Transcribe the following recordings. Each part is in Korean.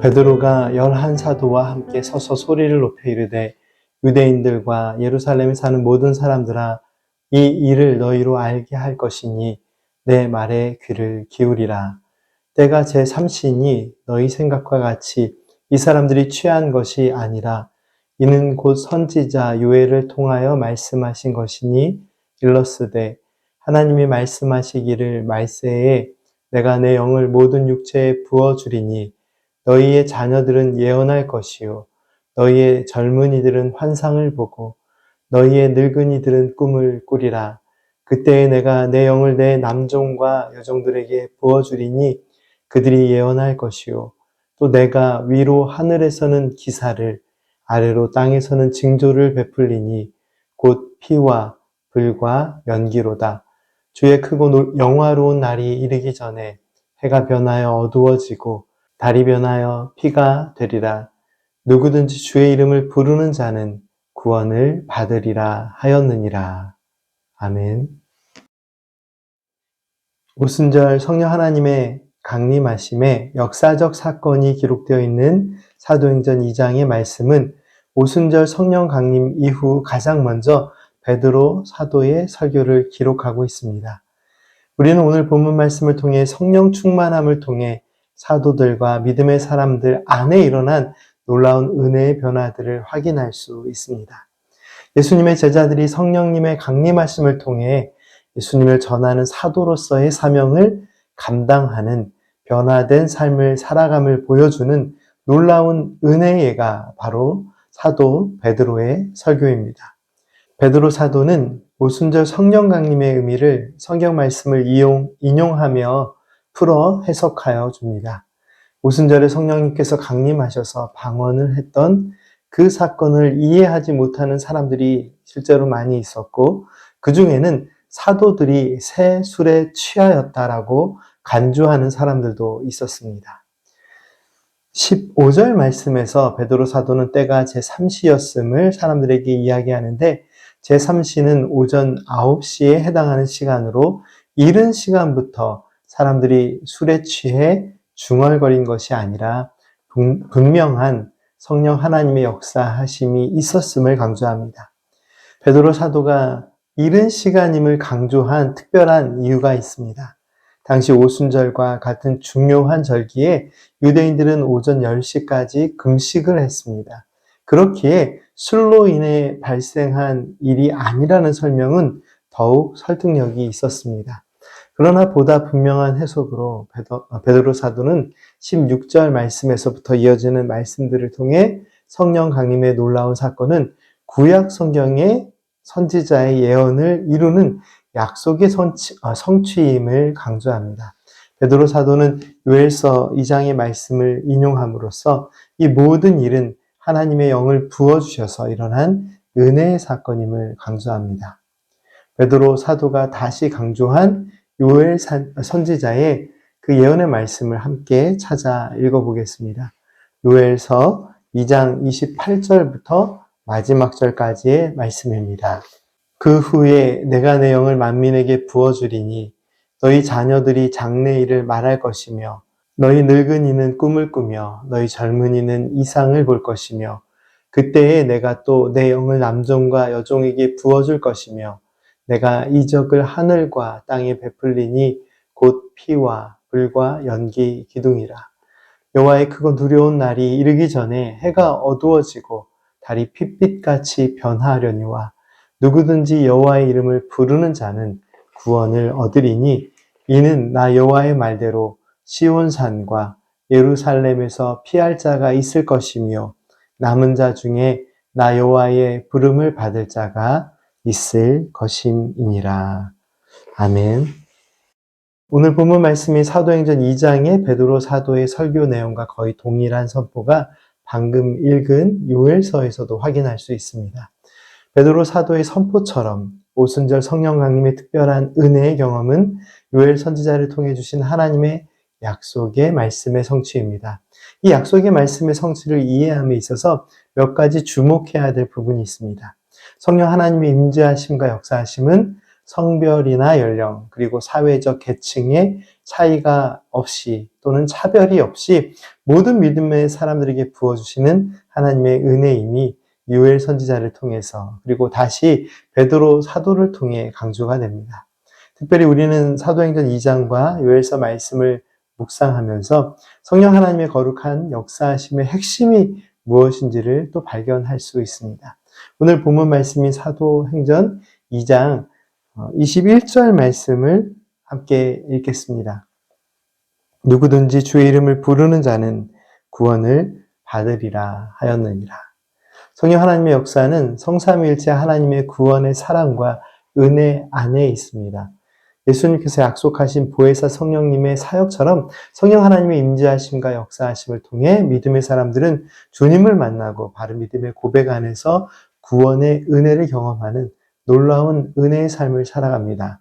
베드로가 11사도와 함께 서서 소리를 높여 이르되 유대인들과 예루살렘에 사는 모든 사람들아 이 일을 너희로 알게 할 것이니 내 말에 귀를 기울이라. 때가 제3시니 너희 생각과 같이 이 사람들이 취한 것이 아니라 이는 곧 선지자 요엘을 통하여 말씀하신 것이니 일렀으되 하나님이 말씀하시기를 말세에 내가 내 영을 모든 육체에 부어주리니 너희의 자녀들은 예언할 것이요 너희의 젊은이들은 환상을 보고 너희의 늙은이들은 꿈을 꾸리라. 그때에 내가 내 영을 내 남종과 여종들에게 부어주리니 그들이 예언할 것이요 또 내가 위로 하늘에서는 기사를 아래로 땅에서는 징조를 베풀리니 곧 피와 불과 연기로다. 주의 크고 영화로운 날이 이르기 전에 해가 변하여 어두워지고 달이 변하여 피가 되리라. 누구든지 주의 이름을 부르는 자는 구원을 받으리라 하였느니라. 아멘. 오순절 성령 하나님의 강림하심에 역사적 사건이 기록되어 있는 사도행전 2장의 말씀은 오순절 성령 강림 이후 가장 먼저 베드로 사도의 설교를 기록하고 있습니다. 우리는 오늘 본문 말씀을 통해 성령 충만함을 통해 사도들과 믿음의 사람들 안에 일어난 놀라운 은혜의 변화들을 확인할 수 있습니다. 예수님의 제자들이 성령님의 강림하심을 통해 예수님을 전하는 사도로서의 사명을 감당하는 변화된 삶을 살아감을 보여주는 놀라운 은혜의 예가 바로 사도 베드로의 설교입니다. 베드로 사도는 오순절 성령 강림의 의미를 성경 말씀을 인용하며 풀어 해석하여 줍니다. 오순절에 성령님께서 강림하셔서 방언을 했던 그 사건을 이해하지 못하는 사람들이 실제로 많이 있었고 그 중에는 사도들이 새 술에 취하였다라고 간주하는 사람들도 있었습니다. 15절 말씀에서 베드로 사도는 때가 제3시였음을 사람들에게 이야기하는데 제3시는 오전 9시에 해당하는 시간으로 이른 시간부터 사람들이 술에 취해 중얼거린 것이 아니라 분명한 성령 하나님의 역사하심이 있었음을 강조합니다. 베드로 사도가 이른 시간임을 강조한 특별한 이유가 있습니다. 당시 오순절과 같은 중요한 절기에 유대인들은 오전 10시까지 금식을 했습니다. 그렇기에 술로 인해 발생한 일이 아니라는 설명은 더욱 설득력이 있었습니다. 그러나 보다 분명한 해석으로 베드로 사도는 16절 말씀에서부터 이어지는 말씀들을 통해 성령 강림의 놀라운 사건은 구약 성경의 선지자의 예언을 이루는 약속의 성취임을 강조합니다. 베드로 사도는 요엘서 2장의 말씀을 인용함으로써 이 모든 일은 하나님의 영을 부어주셔서 일어난 은혜의 사건임을 강조합니다. 베드로 사도가 다시 강조한 요엘 선지자의 그 예언의 말씀을 함께 찾아 읽어보겠습니다. 요엘서 2장 28절부터 마지막 절까지의 말씀입니다. 그 후에 내가 내 영을 만민에게 부어주리니 너희 자녀들이 장래일을 말할 것이며 너희 늙은이는 꿈을 꾸며 너희 젊은이는 이상을 볼 것이며 그때에 내가 또 내 영을 남종과 여종에게 부어줄 것이며 내가 이적을 하늘과 땅에 베풀리니 곧 피와 불과 연기 기둥이라. 여호와의 크고 두려운 날이 이르기 전에 해가 어두워지고 달이 핏빛같이 변화하려니와 누구든지 여호와의 이름을 부르는 자는 구원을 얻으리니 이는 나 여호와의 말대로 시온산과 예루살렘에서 피할 자가 있을 것이며 남은 자 중에 나 여호와의 부름을 받을 자가 있을 것임이니라. 아멘. 오늘 본문 말씀이 사도행전 2장의 베드로 사도의 설교 내용과 거의 동일한 선포가 방금 읽은 요엘서에서도 확인할 수 있습니다. 베드로 사도의 선포처럼 오순절 성령 강림의 특별한 은혜의 경험은 요엘 선지자를 통해 주신 하나님의 약속의 말씀의 성취입니다. 이 약속의 말씀의 성취를 이해함에 있어서 몇 가지 주목해야 될 부분이 있습니다. 성령 하나님의 임재하심과 역사하심은 성별이나 연령, 그리고 사회적 계층의 차이가 없이 또는 차별이 없이 모든 믿음의 사람들에게 부어주시는 하나님의 은혜임이 요엘 선지자를 통해서 그리고 다시 베드로 사도를 통해 강조가 됩니다. 특별히 우리는 사도행전 2장과 요엘서 말씀을 묵상하면서 성령 하나님의 거룩한 역사하심의 핵심이 무엇인지를 또 발견할 수 있습니다. 오늘 본문 말씀인 사도행전 2장 21절 말씀을 함께 읽겠습니다. 누구든지 주의 이름을 부르는 자는 구원을 받으리라 하였느니라. 성령 하나님의 역사는 성삼위일체 하나님의 구원의 사랑과 은혜 안에 있습니다. 예수님께서 약속하신 보혜사 성령님의 사역처럼 성령 하나님의 임재하심과 역사하심을 통해 믿음의 사람들은 주님을 만나고 바른 믿음의 고백 안에서 구원의 은혜를 경험하는 놀라운 은혜의 삶을 살아갑니다.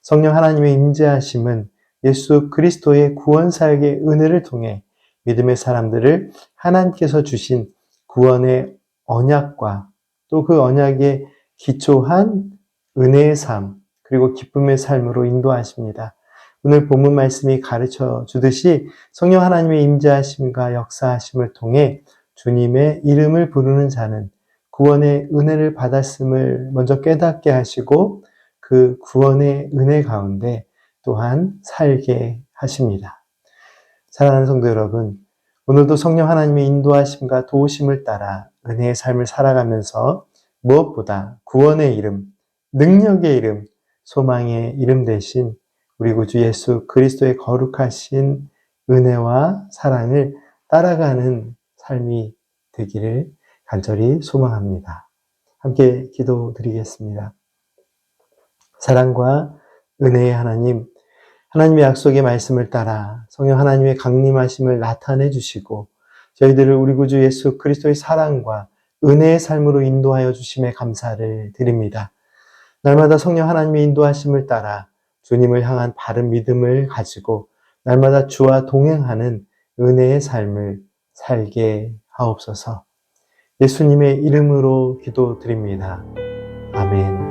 성령 하나님의 임재하심은 예수 그리스도의 구원 사역의 은혜를 통해 믿음의 사람들을 하나님께서 주신 구원의 언약과 또 그 언약에 기초한 은혜의 삶 그리고 기쁨의 삶으로 인도하십니다. 오늘 본문 말씀이 가르쳐 주듯이 성령 하나님의 임재하심과 역사하심을 통해 주님의 이름을 부르는 자는 구원의 은혜를 받았음을 먼저 깨닫게 하시고 그 구원의 은혜 가운데 또한 살게 하십니다. 사랑하는 성도 여러분, 오늘도 성령 하나님의 인도하심과 도우심을 따라 은혜의 삶을 살아가면서 무엇보다 구원의 이름, 능력의 이름, 소망의 이름 대신 우리 구주 예수 그리스도의 거룩하신 은혜와 사랑을 따라가는 삶이 되기를 간절히 소망합니다. 함께 기도드리겠습니다. 사랑과 은혜의 하나님, 하나님의 약속의 말씀을 따라 성령 하나님의 강림하심을 나타내 주시고 저희들을 우리 구주 예수 그리스도의 사랑과 은혜의 삶으로 인도하여 주심에 감사를 드립니다. 날마다 성령 하나님의 인도하심을 따라 주님을 향한 바른 믿음을 가지고 날마다 주와 동행하는 은혜의 삶을 살게 하옵소서. 예수님의 이름으로 기도드립니다. 아멘.